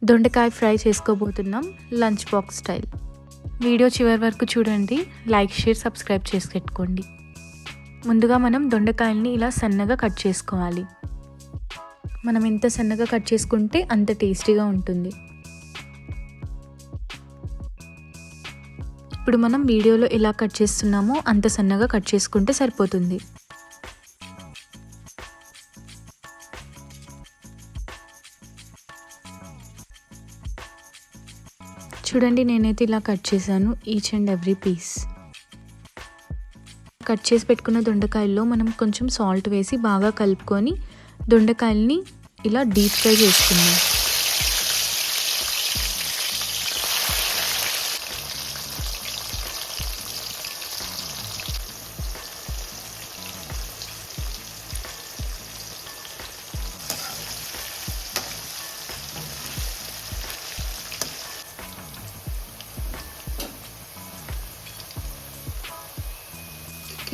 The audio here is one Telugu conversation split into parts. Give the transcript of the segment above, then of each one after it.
దొండకాయ ఫ్రై చేసుకోబోతున్నాం లంచ్ బాక్స్ స్టైల్. వీడియో చివరి వరకు చూడండి. లైక్, షేర్, సబ్స్క్రైబ్ చేసి పెట్టుకోండి. ముందుగా మనం దొండకాయల్ని ఇలా సన్నగా కట్ చేసుకోవాలి. మనం ఎంత సన్నగా కట్ చేసుకుంటే అంత టేస్టీగా ఉంటుంది. ఇప్పుడు మనం వీడియోలో ఎలా కట్ చేస్తున్నామో అంత సన్నగా కట్ చేసుకుంటే సరిపోతుంది. చూడండి, నేనైతే ఇలా కట్ చేశాను each and every piece. Cut చేసి పెట్టుకున్న దొండకాయల్లో మనం కొంచెం సాల్ట్ వేసి బాగా కలుపుకొని దొండకాయల్ని ఇలా డీప్ ఫ్రై చేసుకుందాం.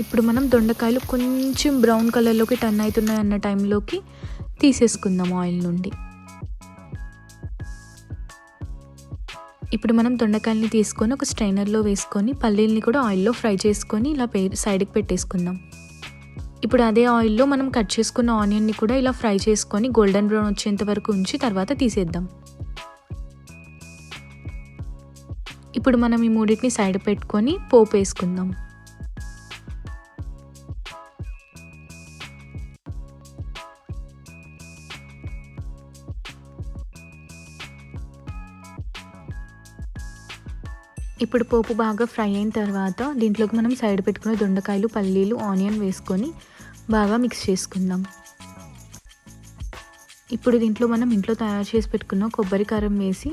ఇప్పుడు మనం దొండకాయలు కొంచెం బ్రౌన్ కలర్లోకి టర్న్ అవుతున్నాయి అన్న టైంలోకి తీసేసుకుందాం ఆయిల్ నుండి. ఇప్పుడు మనం దొండకాయలని తీసుకొని ఒక స్ట్రైనర్లో వేసుకొని పల్లీల్ని కూడా ఆయిల్లో ఫ్రై చేసుకొని ఇలా సైడ్కి పెట్టేసుకుందాం. ఇప్పుడు అదే ఆయిల్లో మనం కట్ చేసుకున్న ఆనియన్ని కూడా ఇలా ఫ్రై చేసుకొని గోల్డెన్ బ్రౌన్ వచ్చేంత వరకు ఉంచి తర్వాత తీసేద్దాం. ఇప్పుడు మనం ఈ మూడింటిని సైడ్ పెట్టుకొని పోపు వేసుకుందాం. ఇప్పుడు పోపు బాగా ఫ్రై అయిన తర్వాత దీంట్లోకి మనం సైడ్ పెట్టుకున్న దొండకాయలు, పల్లీలు, ఆనియన్ వేసుకొని బాగా మిక్స్ చేసుకుందాం. ఇప్పుడు దీంట్లో మనం ఇంట్లో తయారు చేసి పెట్టుకున్న కొబ్బరి కారం వేసి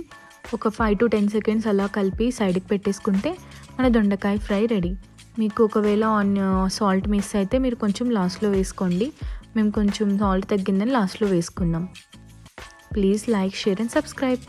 ఒక 5 to 10 seconds అలా కలిపి సైడ్కి పెట్టేసుకుంటే మన దొండకాయ ఫ్రై రెడీ. మీకు ఒకవేళ సాల్ట్ మిస్ అయితే మీరు కొంచెం లాస్ట్లో వేసుకోండి. మేము కొంచెం సాల్ట్ తగ్గిందని లాస్ట్లో వేసుకున్నాం. Please like, share and subscribe.